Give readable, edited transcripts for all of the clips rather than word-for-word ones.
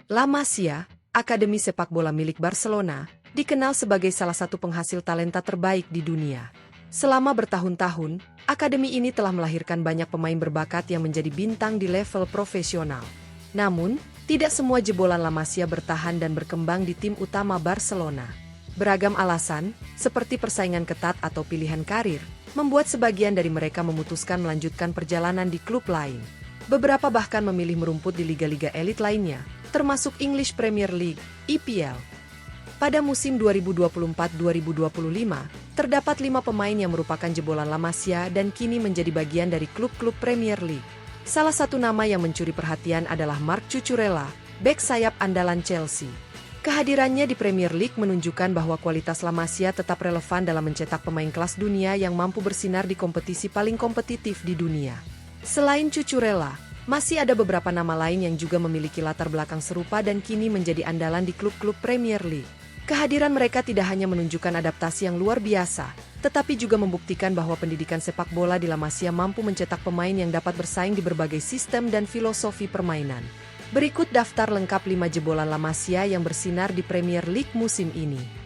La Masia, akademi sepak bola milik Barcelona, dikenal sebagai salah satu penghasil talenta terbaik di dunia. Selama bertahun-tahun, akademi ini telah melahirkan banyak pemain berbakat yang menjadi bintang di level profesional. Namun, tidak semua jebolan La Masia bertahan dan berkembang di tim utama Barcelona. Beragam alasan, seperti persaingan ketat atau pilihan karir, membuat sebagian dari mereka memutuskan melanjutkan perjalanan di klub lain. Beberapa bahkan memilih merumput di liga-liga elit lainnya, termasuk English Premier League, EPL. Pada musim 2024-2025, terdapat 5 pemain yang merupakan jebolan La Masia dan kini menjadi bagian dari klub-klub Premier League. Salah satu nama yang mencuri perhatian adalah Marc Cucurella, bek sayap andalan Chelsea. Kehadirannya di Premier League menunjukkan bahwa kualitas La Masia tetap relevan dalam mencetak pemain kelas dunia yang mampu bersinar di kompetisi paling kompetitif di dunia. Selain Cucurella, masih ada beberapa nama lain yang juga memiliki latar belakang serupa dan kini menjadi andalan di klub-klub Premier League. Kehadiran mereka tidak hanya menunjukkan adaptasi yang luar biasa, tetapi juga membuktikan bahwa pendidikan sepak bola di La Masia mampu mencetak pemain yang dapat bersaing di berbagai sistem dan filosofi permainan. Berikut daftar lengkap 5 jebolan La Masia yang bersinar di Premier League musim ini.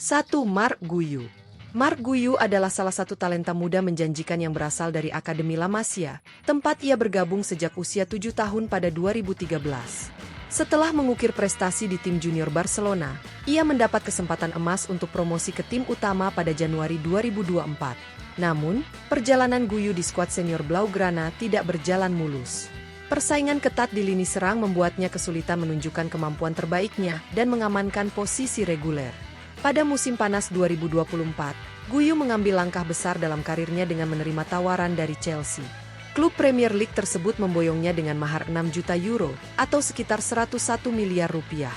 1. Marc Guiu. Marc Guiu adalah salah satu talenta muda menjanjikan yang berasal dari Akademi La Masia, tempat ia bergabung sejak usia 7 tahun pada 2013. Setelah mengukir prestasi di tim junior Barcelona, ia mendapat kesempatan emas untuk promosi ke tim utama pada Januari 2024. Namun, perjalanan Guiu di skuad senior Blaugrana tidak berjalan mulus. Persaingan ketat di lini serang membuatnya kesulitan menunjukkan kemampuan terbaiknya dan mengamankan posisi reguler. Pada musim panas 2024, Guiu mengambil langkah besar dalam karirnya dengan menerima tawaran dari Chelsea. Klub Premier League tersebut memboyongnya dengan mahar 6 juta euro atau sekitar 101 miliar rupiah.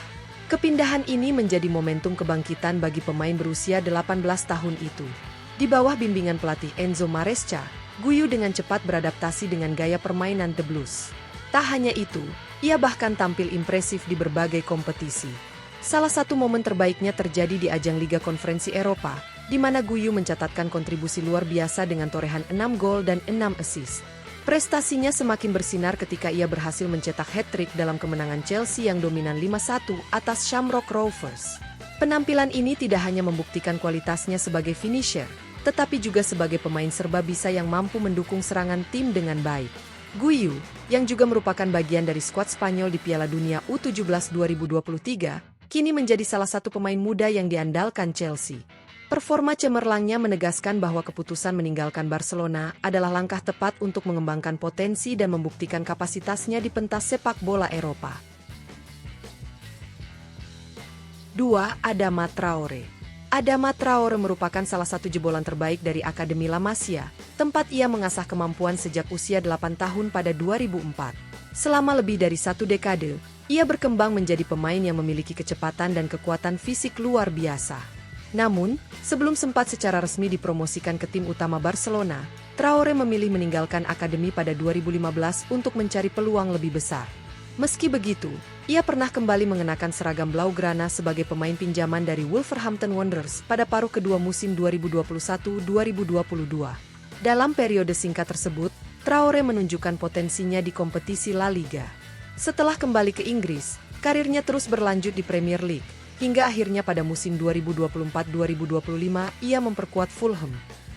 Kepindahan ini menjadi momentum kebangkitan bagi pemain berusia 18 tahun itu. Di bawah bimbingan pelatih Enzo Maresca, Guiu dengan cepat beradaptasi dengan gaya permainan The Blues. Tak hanya itu, ia bahkan tampil impresif di berbagai kompetisi. Salah satu momen terbaiknya terjadi di ajang Liga Konferensi Eropa, di mana Guiu mencatatkan kontribusi luar biasa dengan torehan 6 gol dan 6 assist. Prestasinya semakin bersinar ketika ia berhasil mencetak hat-trick dalam kemenangan Chelsea yang dominan 5-1 atas Shamrock Rovers. Penampilan ini tidak hanya membuktikan kualitasnya sebagai finisher, tetapi juga sebagai pemain serba bisa yang mampu mendukung serangan tim dengan baik. Guiu, yang juga merupakan bagian dari skuad Spanyol di Piala Dunia U17 2023, kini menjadi salah satu pemain muda yang diandalkan Chelsea. Performa cemerlangnya menegaskan bahwa keputusan meninggalkan Barcelona adalah langkah tepat untuk mengembangkan potensi dan membuktikan kapasitasnya di pentas sepak bola Eropa. 2. Adama Traore. Adama Traore merupakan salah satu jebolan terbaik dari Akademi La Masia, tempat ia mengasah kemampuan sejak usia 8 tahun pada 2004. Selama lebih dari 1 dekade, ia berkembang menjadi pemain yang memiliki kecepatan dan kekuatan fisik luar biasa. Namun, sebelum sempat secara resmi dipromosikan ke tim utama Barcelona, Traore memilih meninggalkan akademi pada 2015 untuk mencari peluang lebih besar. Meski begitu, ia pernah kembali mengenakan seragam Blaugrana sebagai pemain pinjaman dari Wolverhampton Wanderers pada paruh kedua musim 2021-2022. Dalam periode singkat tersebut, Traore menunjukkan potensinya di kompetisi La Liga. Setelah kembali ke Inggris, karirnya terus berlanjut di Premier League, hingga akhirnya pada musim 2024-2025 ia memperkuat Fulham.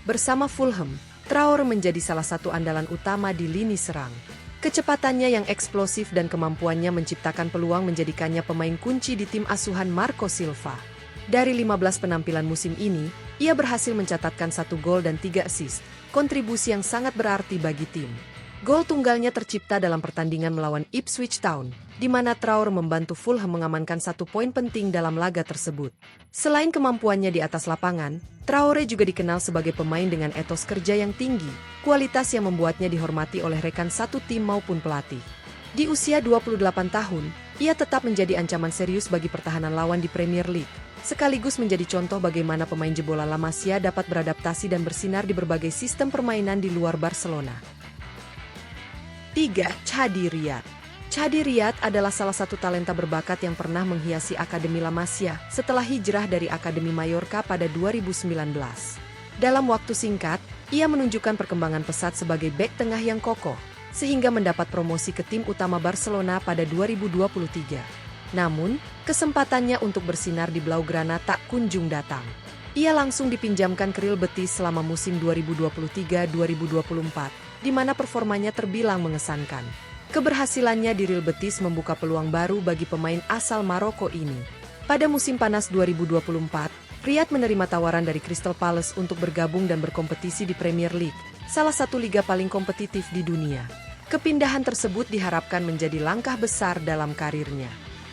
Bersama Fulham, Traore menjadi salah satu andalan utama di lini serang. Kecepatannya yang eksplosif dan kemampuannya menciptakan peluang menjadikannya pemain kunci di tim asuhan Marco Silva. Dari 15 penampilan musim ini, ia berhasil mencatatkan 1 gol dan 3 assist, kontribusi yang sangat berarti bagi tim. Gol tunggalnya tercipta dalam pertandingan melawan Ipswich Town, di mana Traore membantu Fulham mengamankan 1 poin penting dalam laga tersebut. Selain kemampuannya di atas lapangan, Traore juga dikenal sebagai pemain dengan etos kerja yang tinggi, kualitas yang membuatnya dihormati oleh rekan satu tim maupun pelatih. Di usia 28 tahun, ia tetap menjadi ancaman serius bagi pertahanan lawan di Premier League, sekaligus menjadi contoh bagaimana pemain jebolan La Masia dapat beradaptasi dan bersinar di berbagai sistem permainan di luar Barcelona. 3. Chadi Riyad. Chadi Riyad adalah salah satu talenta berbakat yang pernah menghiasi Akademi La Masia setelah hijrah dari Akademi Mallorca pada 2019. Dalam waktu singkat, ia menunjukkan perkembangan pesat sebagai bek tengah yang kokoh, sehingga mendapat promosi ke tim utama Barcelona pada 2023. Namun, kesempatannya untuk bersinar di Blaugrana tak kunjung datang. Ia langsung dipinjamkan ke Real Betis selama musim 2023-2024, di mana performanya terbilang mengesankan. Keberhasilannya di Real Betis membuka peluang baru bagi pemain asal Maroko ini. Pada musim panas 2024, Riyad menerima tawaran dari Crystal Palace untuk bergabung dan berkompetisi di Premier League, salah satu liga paling kompetitif di dunia. Kepindahan tersebut diharapkan menjadi langkah besar dalam karirnya.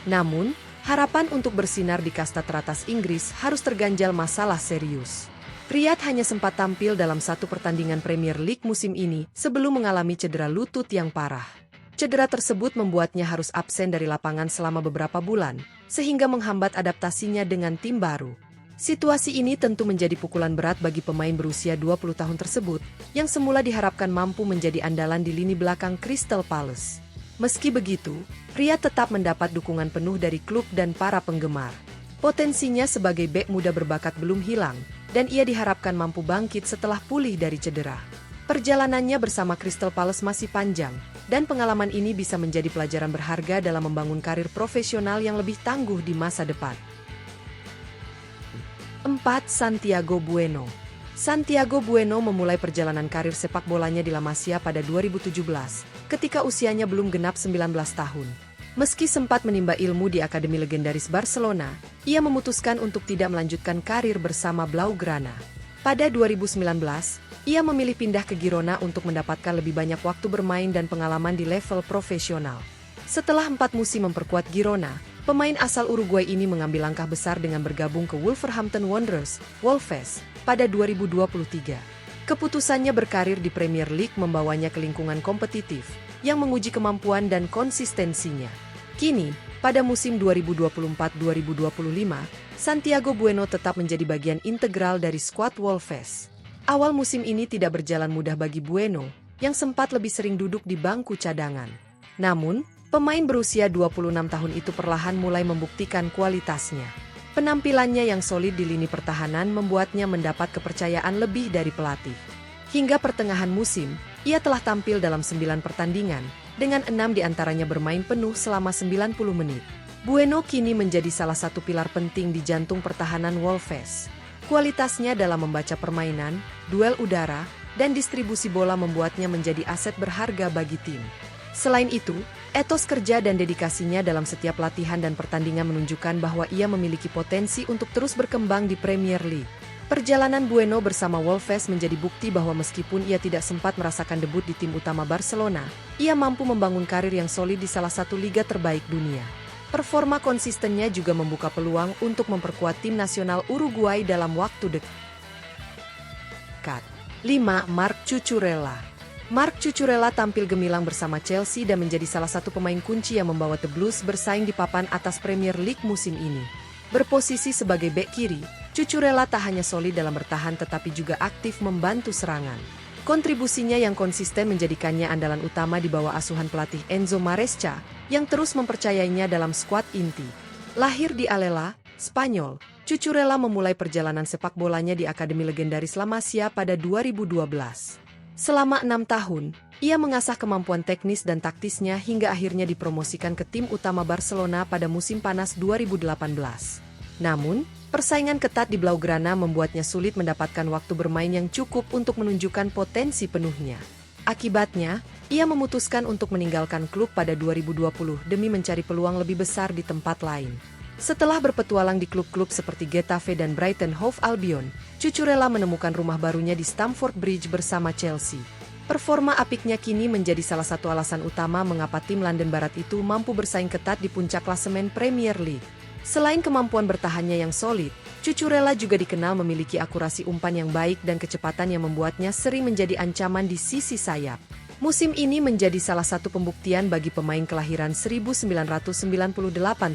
Namun, harapan untuk bersinar di kasta teratas Inggris harus terganjal masalah serius. Riyad hanya sempat tampil dalam satu pertandingan Premier League musim ini sebelum mengalami cedera lutut yang parah. Cedera tersebut membuatnya harus absen dari lapangan selama beberapa bulan, sehingga menghambat adaptasinya dengan tim baru. Situasi ini tentu menjadi pukulan berat bagi pemain berusia 20 tahun tersebut, yang semula diharapkan mampu menjadi andalan di lini belakang Crystal Palace. Meski begitu, Riyad tetap mendapat dukungan penuh dari klub dan para penggemar. Potensinya sebagai bek muda berbakat belum hilang, dan ia diharapkan mampu bangkit setelah pulih dari cedera. Perjalanannya bersama Crystal Palace masih panjang, dan pengalaman ini bisa menjadi pelajaran berharga dalam membangun karir profesional yang lebih tangguh di masa depan. 4. Santiago Bueno. Santiago Bueno memulai perjalanan karir sepak bolanya di La Masia pada 2017, ketika usianya belum genap 19 tahun. Meski sempat menimba ilmu di akademi legendaris Barcelona, ia memutuskan untuk tidak melanjutkan karir bersama Blaugrana. Pada 2019, ia memilih pindah ke Girona untuk mendapatkan lebih banyak waktu bermain dan pengalaman di level profesional. Setelah 4 musim memperkuat Girona, pemain asal Uruguay ini mengambil langkah besar dengan bergabung ke Wolverhampton Wanderers, Wolves, pada 2023. Keputusannya berkarir di Premier League membawanya ke lingkungan kompetitif, yang menguji kemampuan dan konsistensinya. Kini, pada musim 2024-2025, Santiago Bueno tetap menjadi bagian integral dari skuad Wolves. Awal musim ini tidak berjalan mudah bagi Bueno, yang sempat lebih sering duduk di bangku cadangan. Namun, pemain berusia 26 tahun itu perlahan mulai membuktikan kualitasnya. Penampilannya yang solid di lini pertahanan membuatnya mendapat kepercayaan lebih dari pelatih. Hingga pertengahan musim, ia telah tampil dalam 9 pertandingan, dengan 6 diantaranya bermain penuh selama 90 menit. Bueno kini menjadi salah satu pilar penting di jantung pertahanan Wolves. Kualitasnya dalam membaca permainan, duel udara, dan distribusi bola membuatnya menjadi aset berharga bagi tim. Selain itu, etos kerja dan dedikasinya dalam setiap latihan dan pertandingan menunjukkan bahwa ia memiliki potensi untuk terus berkembang di Premier League. Perjalanan Bueno bersama Wolves menjadi bukti bahwa meskipun ia tidak sempat merasakan debut di tim utama Barcelona, ia mampu membangun karir yang solid di salah satu liga terbaik dunia. Performa konsistennya juga membuka peluang untuk memperkuat tim nasional Uruguay dalam waktu dekat. 5. Marc Cucurella. Marc Cucurella tampil gemilang bersama Chelsea dan menjadi salah satu pemain kunci yang membawa The Blues bersaing di papan atas Premier League musim ini. Berposisi sebagai bek kiri, Cucurella tak hanya solid dalam bertahan tetapi juga aktif membantu serangan. Kontribusinya yang konsisten menjadikannya andalan utama di bawah asuhan pelatih Enzo Maresca, yang terus mempercayainya dalam skuad inti. Lahir di Alela, Spanyol, Cucurella memulai perjalanan sepak bolanya di Akademi Legendaris La Masia pada 2012. Selama 6 tahun, ia mengasah kemampuan teknis dan taktisnya hingga akhirnya dipromosikan ke tim utama Barcelona pada musim panas 2018. Namun, persaingan ketat di Blaugrana membuatnya sulit mendapatkan waktu bermain yang cukup untuk menunjukkan potensi penuhnya. Akibatnya, ia memutuskan untuk meninggalkan klub pada 2020 demi mencari peluang lebih besar di tempat lain. Setelah berpetualang di klub-klub seperti Getafe dan Brighton Hove Albion, Cucurella menemukan rumah barunya di Stamford Bridge bersama Chelsea. Performa apiknya kini menjadi salah satu alasan utama mengapa tim London Barat itu mampu bersaing ketat di puncak klasemen Premier League. Selain kemampuan bertahannya yang solid, Cucurella juga dikenal memiliki akurasi umpan yang baik dan kecepatan yang membuatnya sering menjadi ancaman di sisi sayap. Musim ini menjadi salah satu pembuktian bagi pemain kelahiran 1998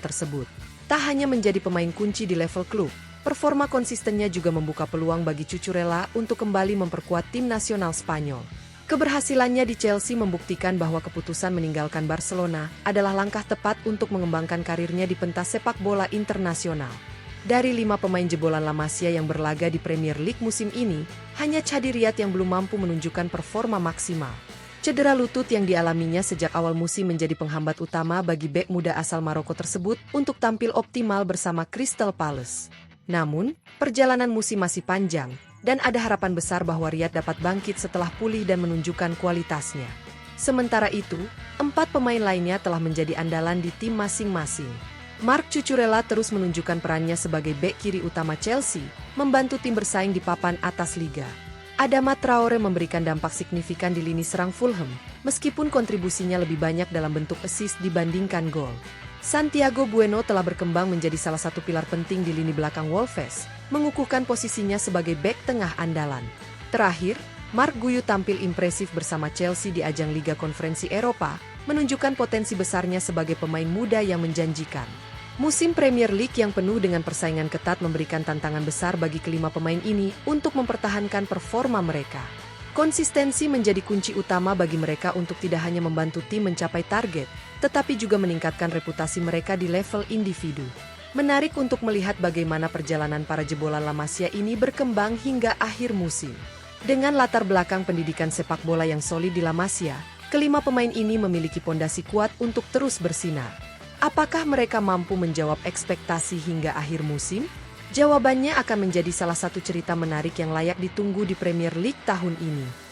tersebut. Tak hanya menjadi pemain kunci di level klub, performa konsistennya juga membuka peluang bagi Cucurella untuk kembali memperkuat tim nasional Spanyol. Keberhasilannya di Chelsea membuktikan bahwa keputusan meninggalkan Barcelona adalah langkah tepat untuk mengembangkan karirnya di pentas sepak bola internasional. Dari 5 pemain jebolan La Masia yang berlaga di Premier League musim ini, hanya Chadi Riyad yang belum mampu menunjukkan performa maksimal. Cedera lutut yang dialaminya sejak awal musim menjadi penghambat utama bagi bek muda asal Maroko tersebut untuk tampil optimal bersama Crystal Palace. Namun, perjalanan musim masih panjang, dan ada harapan besar bahwa Riyad dapat bangkit setelah pulih dan menunjukkan kualitasnya. Sementara itu, 4 pemain lainnya telah menjadi andalan di tim masing-masing. Marc Cucurella terus menunjukkan perannya sebagai bek kiri utama Chelsea, membantu tim bersaing di papan atas liga. Adama Traore memberikan dampak signifikan di lini serang Fulham, meskipun kontribusinya lebih banyak dalam bentuk assist dibandingkan gol. Santiago Bueno telah berkembang menjadi salah satu pilar penting di lini belakang Wolves, mengukuhkan posisinya sebagai bek tengah andalan. Terakhir, Marc Guiu tampil impresif bersama Chelsea di ajang Liga Konferensi Eropa, menunjukkan potensi besarnya sebagai pemain muda yang menjanjikan. Musim Premier League yang penuh dengan persaingan ketat memberikan tantangan besar bagi kelima pemain ini untuk mempertahankan performa mereka. Konsistensi menjadi kunci utama bagi mereka untuk tidak hanya membantu tim mencapai target, tetapi juga meningkatkan reputasi mereka di level individu. Menarik untuk melihat bagaimana perjalanan para jebolan La Masia ini berkembang hingga akhir musim. Dengan latar belakang pendidikan sepak bola yang solid di La Masia, kelima pemain ini memiliki pondasi kuat untuk terus bersinar. Apakah mereka mampu menjawab ekspektasi hingga akhir musim? Jawabannya akan menjadi salah satu cerita menarik yang layak ditunggu di Premier League tahun ini.